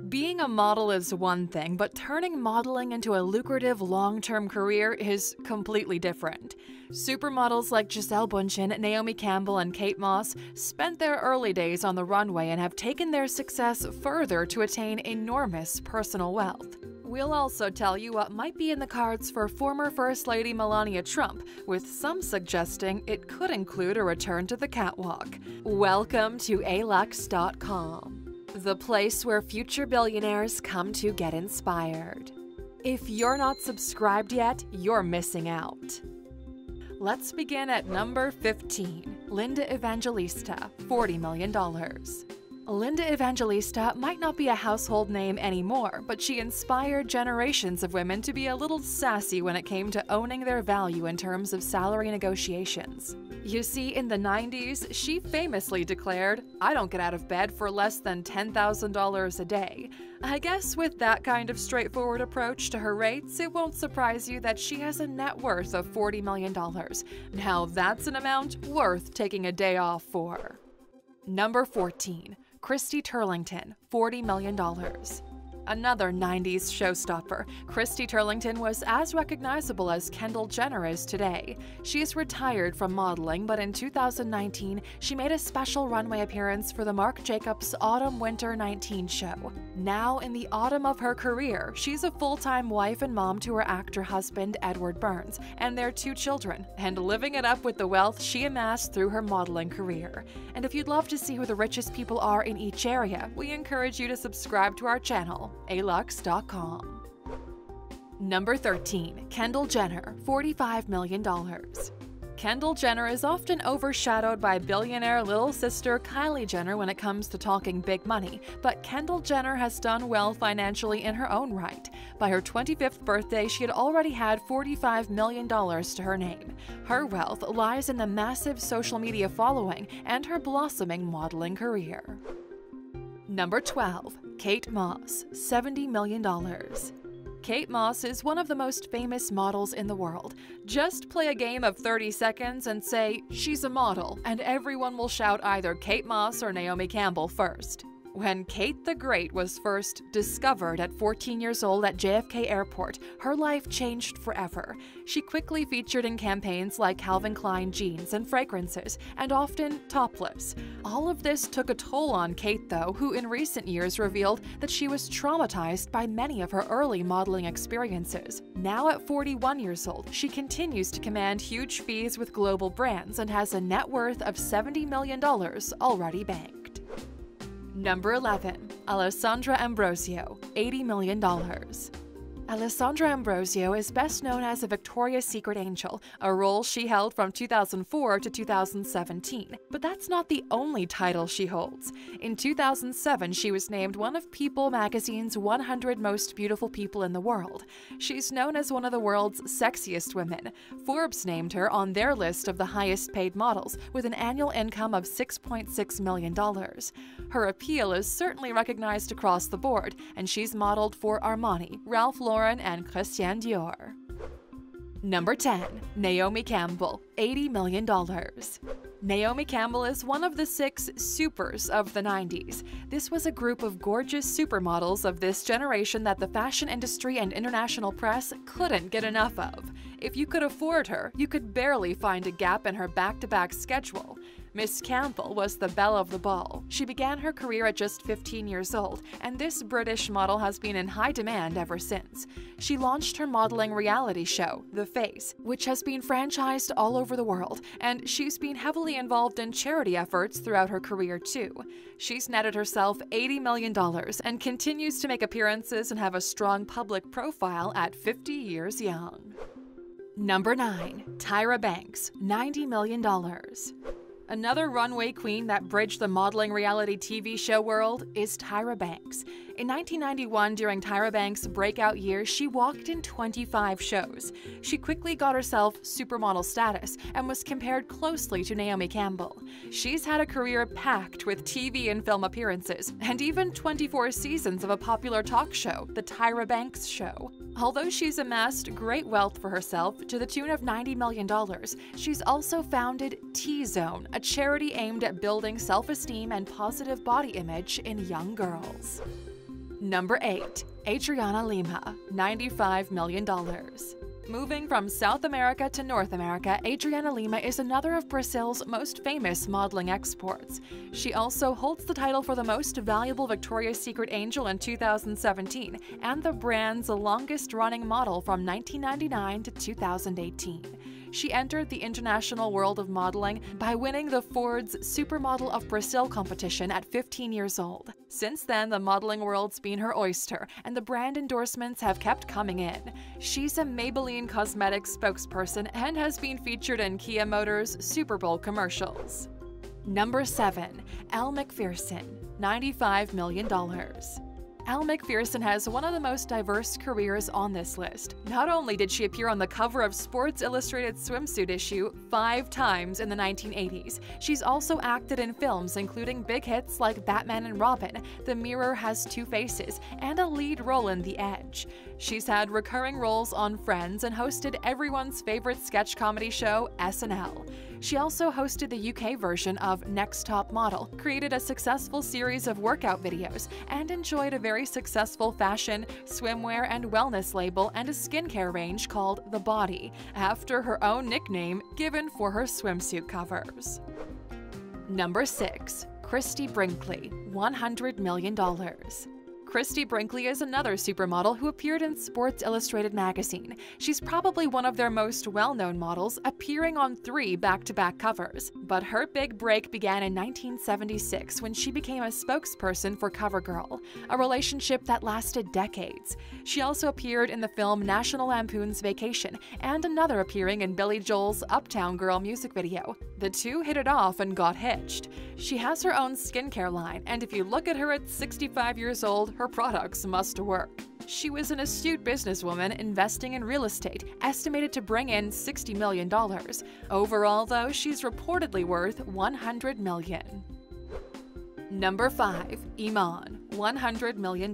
Being a model is one thing, but turning modeling into a lucrative long-term career is completely different. Supermodels like Gisele Bündchen, Naomi Campbell, and Kate Moss spent their early days on the runway and have taken their success further to attain enormous personal wealth. We'll also tell you what might be in the cards for former First Lady Melania Trump, with some suggesting it could include a return to the catwalk. Welcome to alux.com. The place where future billionaires come to get inspired. If you're not subscribed yet, you're missing out. Let's begin at number 15, Linda Evangelista, $40 million. Linda Evangelista might not be a household name anymore, but she inspired generations of women to be a little sassy when it came to owning their value in terms of salary negotiations. You see, in the 90s, she famously declared, "I don't get out of bed for less than $10,000 a day." I guess with that kind of straightforward approach to her rates, it won't surprise you that she has a net worth of $40 million. Now that's an amount worth taking a day off for. Number 14. Christy Turlington, $40 million. Another 90s showstopper, Christy Turlington was as recognizable as Kendall Jenner is today. She is retired from modeling, but in 2019, she made a special runway appearance for the Marc Jacobs Autumn/Winter 19 show. Now, in the autumn of her career, she's a full-time wife and mom to her actor husband, Edward Burns, and their 2 children, and living it up with the wealth she amassed through her modeling career. And if you'd love to see who the richest people are in each area, we encourage you to subscribe to our channel, alux.com. Number 13. Kendall Jenner, $45 million. Kendall Jenner is often overshadowed by billionaire little sister Kylie Jenner when it comes to talking big money, but Kendall Jenner has done well financially in her own right. By her 25th birthday, she had already had $45 million to her name. Her wealth lies in the massive social media following and her blossoming modeling career. Number 12. Kate Moss, $70 million. Kate Moss is one of the most famous models in the world. Just play a game of 30 seconds and say, "She's a model," and everyone will shout either Kate Moss or Naomi Campbell first. When Kate the Great was first discovered at 14 years old at JFK Airport, her life changed forever. She quickly featured in campaigns like Calvin Klein jeans and fragrances, and often topless. All of this took a toll on Kate, though, who in recent years revealed that she was traumatized by many of her early modeling experiences. Now at 41 years old, she continues to command huge fees with global brands and has a net worth of $70 million already banked. Number 11. Alessandra Ambrosio, $80 million. Alessandra Ambrosio is best known as a Victoria's Secret angel, a role she held from 2004 to 2017. But that's not the only title she holds. In 2007, she was named one of People magazine's 100 most beautiful people in the world. She's known as one of the world's sexiest women. Forbes named her on their list of the highest paid models, with an annual income of $6.6 million. Her appeal is certainly recognized across the board, and she's modeled for Armani, Ralph Lauren, and Christian Dior. Number 10. Naomi Campbell, $80 million. Naomi Campbell is one of the 6 supers of the 90s. This was a group of gorgeous supermodels of this generation that the fashion industry and international press couldn't get enough of. If you could afford her, you could barely find a gap in her back-to-back schedule. Miss Campbell was the belle of the ball. She began her career at just 15 years old, and this British model has been in high demand ever since. She launched her modeling reality show, The Face, which has been franchised all over the world, and she's been heavily involved in charity efforts throughout her career too. She's netted herself $80 million and continues to make appearances and have a strong public profile at 50 years young. Number 9. Tyra Banks, $90 million. Another runway queen that bridged the modeling reality TV show world is Tyra Banks. In 1991, during Tyra Banks' breakout year, she walked in 25 shows. She quickly got herself supermodel status and was compared closely to Naomi Campbell. She's had a career packed with TV and film appearances, and even 24 seasons of a popular talk show, The Tyra Banks Show. Although she's amassed great wealth for herself to the tune of $90 million, she's also founded T-Zone, a charity aimed at building self-esteem and positive body image in young girls. Number 8. Adriana Lima, $95 million. Moving from South America to North America, Adriana Lima is another of Brazil's most famous modeling exports. She also holds the title for the most valuable Victoria's Secret Angel in 2017 and the brand's longest-running model from 1999 to 2018. She entered the international world of modeling by winning the Ford's Supermodel of Brazil competition at 15 years old. Since then, the modeling world's been her oyster, and the brand endorsements have kept coming in. She's a Maybelline Cosmetics spokesperson and has been featured in Kia Motors' Super Bowl commercials. Number 7. Elle Macpherson, $95 million. Elle Macpherson has one of the most diverse careers on this list. Not only did she appear on the cover of Sports Illustrated swimsuit issue 5 times in the 1980s, she's also acted in films including big hits like Batman and Robin, The Mirror Has Two Faces, and a lead role in The Edge. She's had recurring roles on Friends and hosted everyone's favorite sketch comedy show, SNL. She also hosted the UK version of Next Top Model, created a successful series of workout videos, and enjoyed a very successful fashion, swimwear, and wellness label and a skincare range called The Body, after her own nickname given for her swimsuit covers. Number 6. Christie Brinkley, $100 million. Christie Brinkley is another supermodel who appeared in Sports Illustrated magazine. She's probably one of their most well-known models, appearing on 3 back-to-back covers. But her big break began in 1976 when she became a spokesperson for CoverGirl, a relationship that lasted decades. She also appeared in the film National Lampoon's Vacation and another appearing in Billy Joel's Uptown Girl music video. The two hit it off and got hitched. She has her own skincare line, and if you look at her at 65 years old, her products must work. She was an astute businesswoman investing in real estate, estimated to bring in $60 million. Overall, though, she's reportedly worth $100 million. Number 5. Iman, $100 million.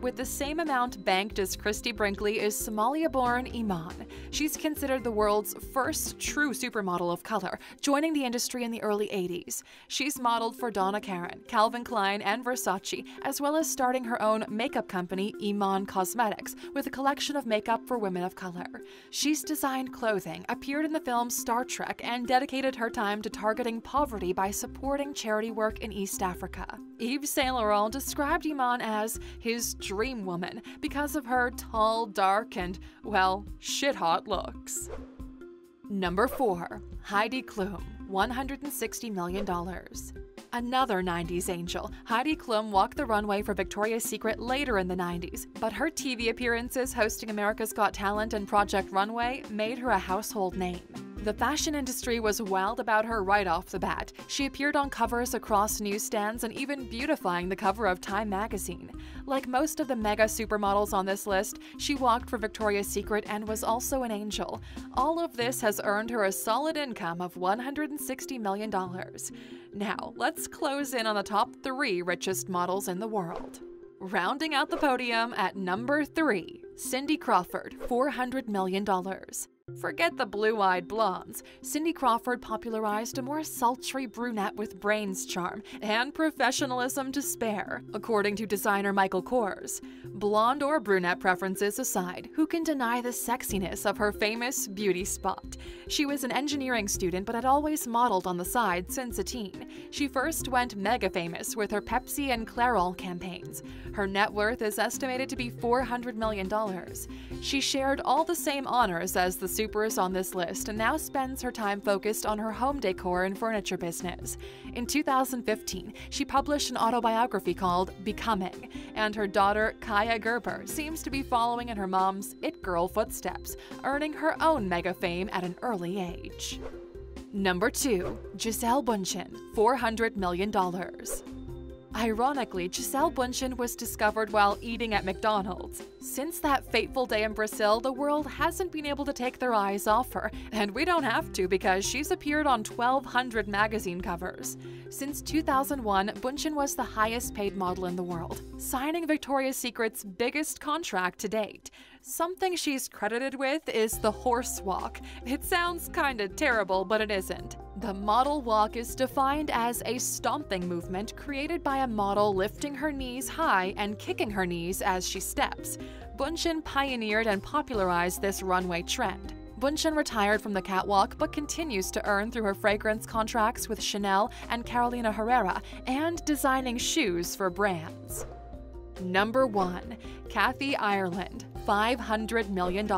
With the same amount banked as Christie Brinkley is Somalia-born Iman. She's considered the world's first true supermodel of color, joining the industry in the early 80s. She's modeled for Donna Karan, Calvin Klein, and Versace, as well as starting her own makeup company, Iman Cosmetics, with a collection of makeup for women of color. She's designed clothing, appeared in the film Star Trek, and dedicated her time to targeting poverty by supporting charity work in East Africa. Yves Saint Laurent described Iman as his dream woman because of her tall, dark, and, well, shit-hot looks. Number 4. Heidi Klum, $160 million. Another 90s angel, Heidi Klum walked the runway for Victoria's Secret later in the 90s, but her TV appearances hosting America's Got Talent and Project Runway made her a household name. The fashion industry was wild about her right off the bat. She appeared on covers across newsstands and even beautifying the cover of Time magazine. Like most of the mega supermodels on this list, she walked for Victoria's Secret and was also an angel. All of this has earned her a solid income of $160 million. Now, let's close in on the top 3 richest models in the world. Rounding out the podium at number 3, Cindy Crawford, $400 million. Forget the blue-eyed blondes. Cindy Crawford popularized a more sultry brunette with brains charm and professionalism to spare, according to designer Michael Kors. Blonde or brunette preferences aside, who can deny the sexiness of her famous beauty spot? She was an engineering student but had always modeled on the side since a teen. She first went mega famous with her Pepsi and Clairol campaigns. Her net worth is estimated to be $400 million. She shared all the same honors as the supers on this list and now spends her time focused on her home decor and furniture business. In 2015, she published an autobiography called Becoming, and her daughter, Kaya Gerber, seems to be following in her mom's it-girl footsteps, earning her own mega fame at an early age. Number 2. Gisele Bündchen, $400 million. Ironically, Gisele Bündchen was discovered while eating at McDonald's. Since that fateful day in Brazil, the world hasn't been able to take their eyes off her, and we don't have to because she's appeared on 1,200 magazine covers. Since 2001, Bündchen was the highest-paid model in the world, signing Victoria's Secret's biggest contract to date. Something she's credited with is the horse walk. It sounds kinda terrible, but it isn't. The model walk is defined as a stomping movement created by a model lifting her knees high and kicking her knees as she steps. Bunchen pioneered and popularized this runway trend. Bunchen retired from the catwalk but continues to earn through her fragrance contracts with Chanel and Carolina Herrera and designing shoes for brands. Number 1. Kathy Ireland, $500 million.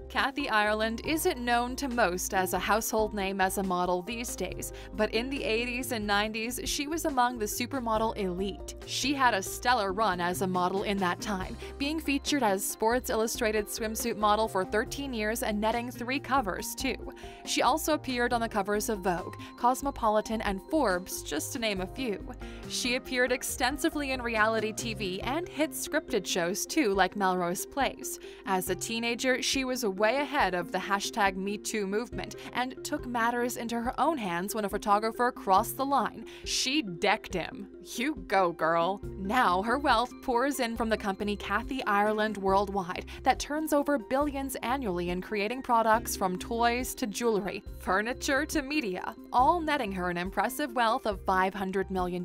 Kathy Ireland isn't known to most as a household name as a model these days, but in the 80s and 90s, she was among the supermodel elite. She had a stellar run as a model in that time, being featured as Sports Illustrated swimsuit model for 13 years and netting 3 covers, too. She also appeared on the covers of Vogue, Cosmopolitan, and Forbes, just to name a few. She appeared extensively in reality TV and hit scripted shows, too, like Melrose Place. As a teenager, she was way ahead of the #MeToo movement and took matters into her own hands when a photographer crossed the line. She decked him. You go, girl. Now her wealth pours in from the company Kathy Ireland Worldwide that turns over billions annually in creating products from toys to jewelry, furniture to media, all netting her an impressive wealth of $500 million.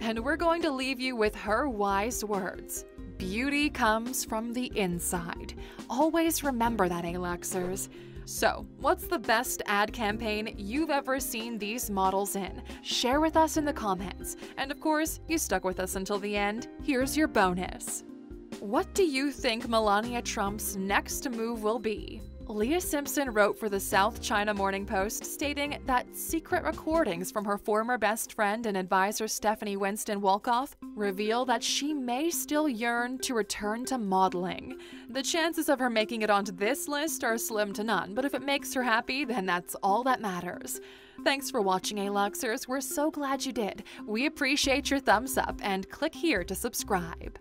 And we're going to leave you with her wise words. Beauty comes from the inside. Always remember that, Aluxers. So, what's the best ad campaign you've ever seen these models in? Share with us in the comments. And of course, you stuck with us until the end. Here's your bonus. What do you think Melania Trump's next move will be? Leah Simpson wrote for the South China Morning Post, stating that secret recordings from her former best friend and advisor Stephanie Winston Wolkoff reveal that she may still yearn to return to modeling. The chances of her making it onto this list are slim to none, but if it makes her happy, then that's all that matters. Thanks for watching, Aluxers. We're so glad you did. We appreciate your thumbs up, and click here to subscribe.